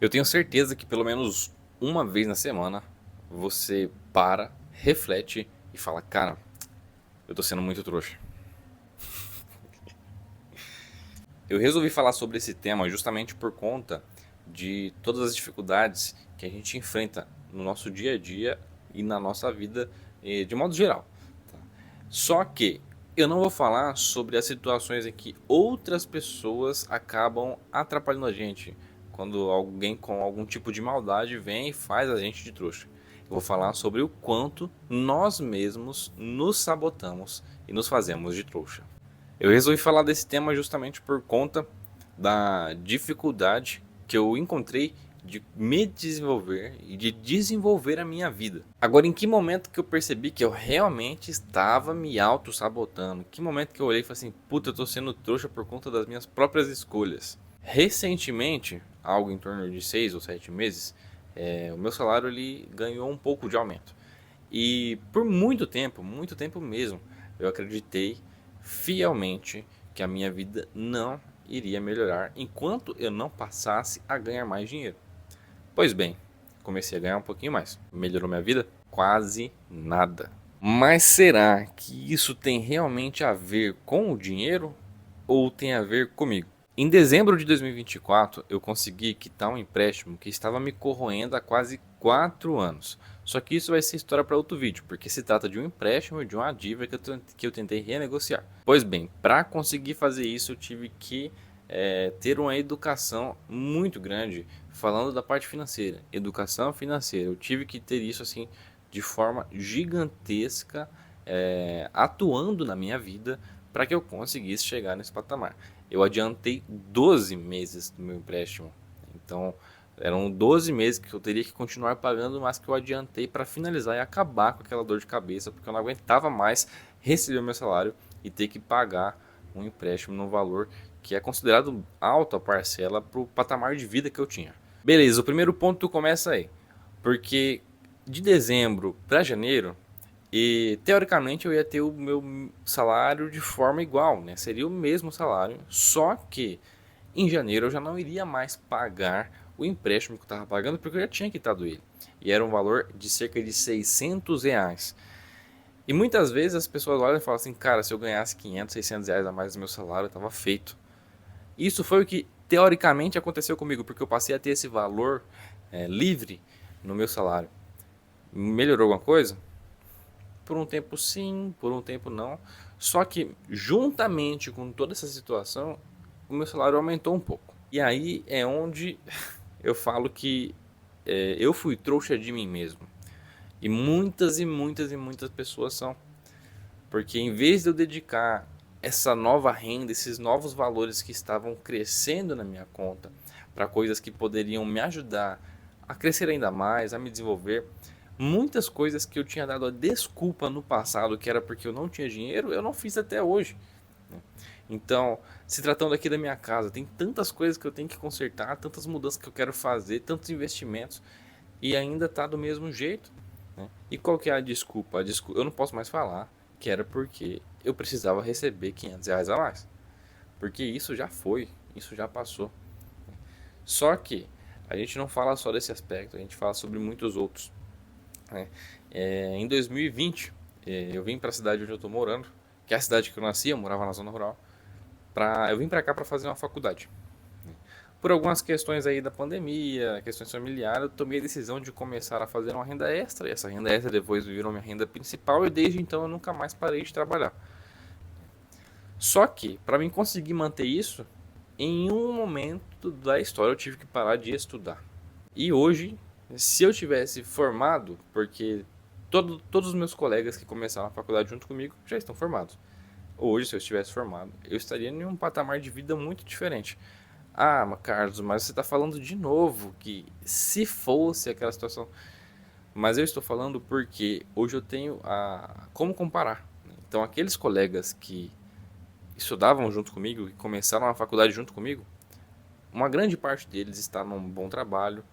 Eu tenho certeza que pelo menos uma vez na semana você para, reflete e fala: cara, eu tô sendo muito trouxa. Eu resolvi falar sobre esse tema justamente por conta de todas as dificuldades que a gente enfrenta no nosso dia a dia e na nossa vida de modo geral. Só que eu não vou falar sobre as situações em que outras pessoas acabam atrapalhando a gente, quando alguém com algum tipo de maldade vem e faz a gente de trouxa. Eu vou falar sobre o quanto nós mesmos nos sabotamos e nos fazemos de trouxa. Eu resolvi falar desse tema justamente por conta da dificuldade que eu encontrei de me desenvolver e de desenvolver a minha vida. Agora, em que momento que eu percebi que eu realmente estava me auto-sabotando? Em que momento que eu olhei e falei assim, puta, eu tô sendo trouxa por conta das minhas próprias escolhas? Recentemente, algo em torno de 6 ou 7 meses, o meu salário ele ganhou um pouco de aumento. E por muito tempo mesmo, eu acreditei fielmente que a minha vida não iria melhorar enquanto eu não passasse a ganhar mais dinheiro. Pois bem, comecei a ganhar um pouquinho mais. Melhorou minha vida? Quase nada. Mas será que isso tem realmente a ver com o dinheiro ou tem a ver comigo? Em dezembro de 2024, eu consegui quitar um empréstimo que estava me corroendo há quase 4 anos. Só que isso vai ser história para outro vídeo, porque se trata de um empréstimo de uma dívida que eu tentei renegociar. Pois bem, para conseguir fazer isso, eu tive que ter uma educação muito grande falando da parte financeira. Educação financeira, eu tive que ter isso assim de forma gigantesca, atuando na minha vida para que eu conseguisse chegar nesse patamar. Eu adiantei 12 meses do meu empréstimo. Então, eram 12 meses que eu teria que continuar pagando, mas que eu adiantei para finalizar e acabar com aquela dor de cabeça, porque eu não aguentava mais receber o meu salário e ter que pagar um empréstimo no valor que é considerado alta a parcela para o patamar de vida que eu tinha. Beleza, o primeiro ponto começa aí, porque de dezembro para janeiro e teoricamente eu ia ter o meu salário de forma igual, né? Seria o mesmo salário, só que em janeiro eu já não iria mais pagar o empréstimo que eu estava pagando porque eu já tinha quitado ele. E era um valor de cerca de R$ 600. E muitas vezes as pessoas olham e falam assim, cara, se eu ganhasse 500, R$ 600 a mais do meu salário, eu estava feito. Isso foi o que teoricamente aconteceu comigo, porque eu passei a ter esse valor livre no meu salário. Melhorou alguma coisa? Por um tempo sim, por um tempo não. Só que juntamente com toda essa situação, o meu salário aumentou um pouco. E aí é onde eu falo que eu fui trouxa de mim mesmo. E muitas pessoas são. Porque em vez de eu dedicar essa nova renda, esses novos valores que estavam crescendo na minha conta, para coisas que poderiam me ajudar a crescer ainda mais, a me desenvolver, muitas coisas que eu tinha dado a desculpa no passado, que era porque eu não tinha dinheiro, eu não fiz até hoje. Então, se tratando aqui da minha casa, tem tantas coisas que eu tenho que consertar, tantas mudanças que eu quero fazer, tantos investimentos, e ainda está do mesmo jeito. Né? E qual que é a desculpa? Eu não posso mais falar que era porque eu precisava receber R$ 500 a mais. Porque isso já foi, isso já passou. Só que a gente não fala só desse aspecto, a gente fala sobre muitos outros. Né? Em 2020, eu vim para a cidade onde eu estou morando, que é a cidade que eu nasci, eu morava na zona rural. Eu vim para cá para fazer uma faculdade. Por algumas questões aí da pandemia, questões familiares, eu tomei a decisão de começar a fazer uma renda extra. E essa renda extra depois virou minha renda principal e desde então eu nunca mais parei de trabalhar. Só que, para mim conseguir manter isso, em um momento da história eu tive que parar de estudar. E hoje, se eu tivesse formado, porque todos os meus colegas que começaram a faculdade junto comigo já estão formados. Hoje, se eu estivesse formado, eu estaria em um patamar de vida muito diferente. Ah, Carlos, mas você está falando de novo que se fosse aquela situação. Mas eu estou falando porque hoje eu tenho como comparar. Então, aqueles colegas que estudavam junto comigo, que começaram a faculdade junto comigo, uma grande parte deles está num bom trabalho,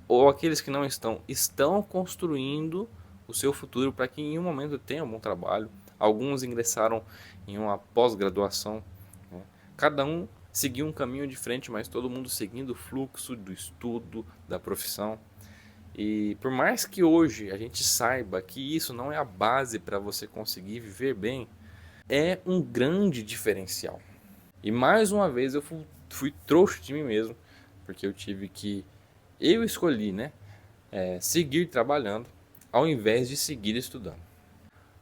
ou aqueles que não estão construindo o seu futuro para que em um momento tenham um bom trabalho. Alguns ingressaram em uma pós-graduação. Né? Cada um seguir um caminho diferente, mas todo mundo seguindo o fluxo do estudo, da profissão. E por mais que hoje a gente saiba que isso não é a base para você conseguir viver bem, é um grande diferencial. E mais uma vez eu fui trouxa de mim mesmo, porque eu escolhi, né, seguir trabalhando ao invés de seguir estudando.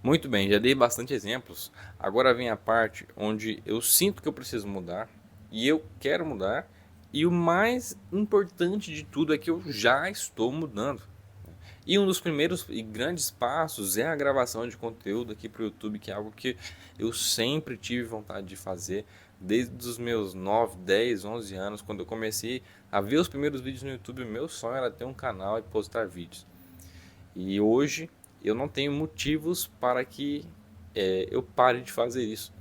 Muito bem, já dei bastante exemplos. Agora vem a parte onde eu sinto que eu preciso mudar e eu quero mudar. E o mais importante de tudo é que eu já estou mudando. E um dos primeiros e grandes passos é a gravação de conteúdo aqui para o YouTube, que é algo que eu sempre tive vontade de fazer, desde os meus 9, 10, 11 anos, quando eu comecei a ver os primeiros vídeos no YouTube. Meu sonho era ter um canal e postar vídeos. E hoje eu não tenho motivos para que eu pare de fazer isso.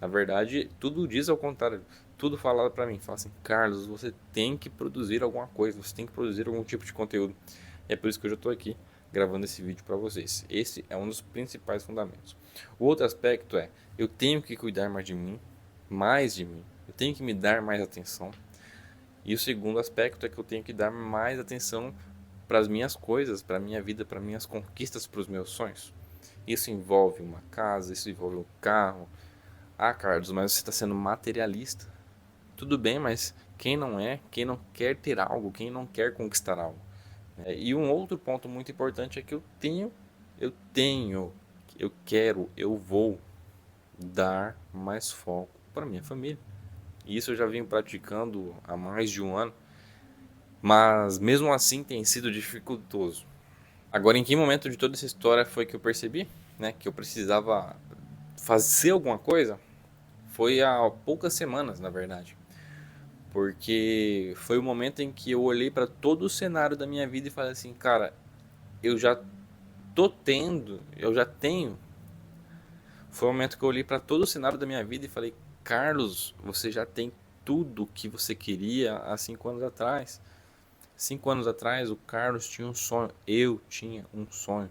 Na verdade, tudo diz ao contrário. Tudo falado para mim. Fala assim, Carlos, você tem que produzir alguma coisa, você tem que produzir algum tipo de conteúdo. É por isso que eu já estou aqui gravando esse vídeo para vocês. Esse é um dos principais fundamentos. O outro aspecto é, eu tenho que cuidar mais de mim. Eu tenho que me dar mais atenção. E o segundo aspecto é que eu tenho que dar mais atenção para as minhas coisas, para a minha vida, para minhas conquistas, para os meus sonhos. Isso envolve uma casa, isso envolve um carro. Ah, Carlos, mas você está sendo materialista. Tudo bem, mas quem não quer ter algo, quem não quer conquistar algo? E um outro ponto muito importante é que eu quero, eu vou dar mais foco para minha família. E isso eu já venho praticando há mais de um ano, mas mesmo assim tem sido dificultoso. Agora, em que momento de toda essa história foi que eu percebi, né, que eu precisava fazer alguma coisa? Foi há poucas semanas, na verdade. Porque foi o momento em que eu olhei para todo o cenário da minha vida e falei assim, cara, eu já eu já tenho. Foi o momento que eu olhei para todo o cenário da minha vida e falei, Carlos, você já tem tudo o que você queria há 5 anos atrás. 5 anos atrás, o Carlos tinha um sonho, eu tinha um sonho,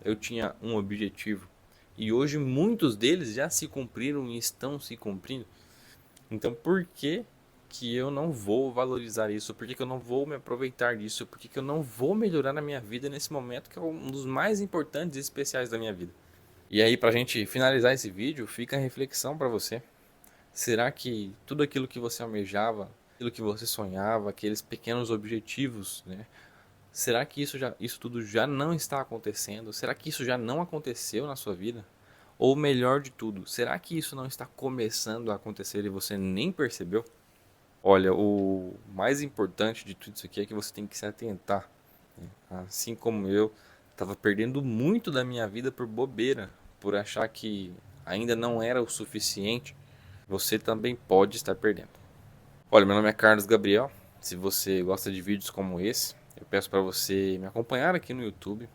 eu tinha um objetivo. E hoje muitos deles já se cumpriram e estão se cumprindo. Então por que eu não vou valorizar isso? Por que eu não vou me aproveitar disso? Por que eu não vou melhorar na minha vida nesse momento que é um dos mais importantes e especiais da minha vida? E aí, pra gente finalizar esse vídeo, fica a reflexão para você. Será que tudo aquilo que você almejava, aquilo que você sonhava, aqueles pequenos objetivos, né? Será que isso tudo já não está acontecendo? Será que isso já não aconteceu na sua vida? Ou melhor de tudo, será que isso não está começando a acontecer e você nem percebeu? Olha, o mais importante de tudo isso aqui é que você tem que se atentar, né? Assim como eu, estava perdendo muito da minha vida por bobeira, por achar que ainda não era o suficiente. Você também pode estar perdendo. Olha, meu nome é Carlos Gabriel. Se você gosta de vídeos como esse, eu peço para você me acompanhar aqui no YouTube,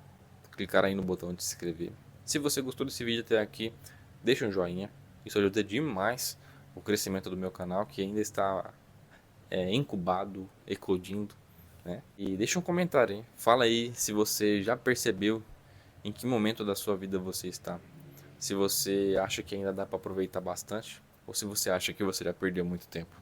clicar aí no botão de se inscrever. Se você gostou desse vídeo até aqui, deixa um joinha. Isso ajuda demais o crescimento do meu canal, que ainda está incubado, eclodindo, né? E deixa um comentário, hein? Fala aí se você já percebeu em que momento da sua vida você está. Se você acha que ainda dá para aproveitar bastante, ou se você acha que você já perdeu muito tempo.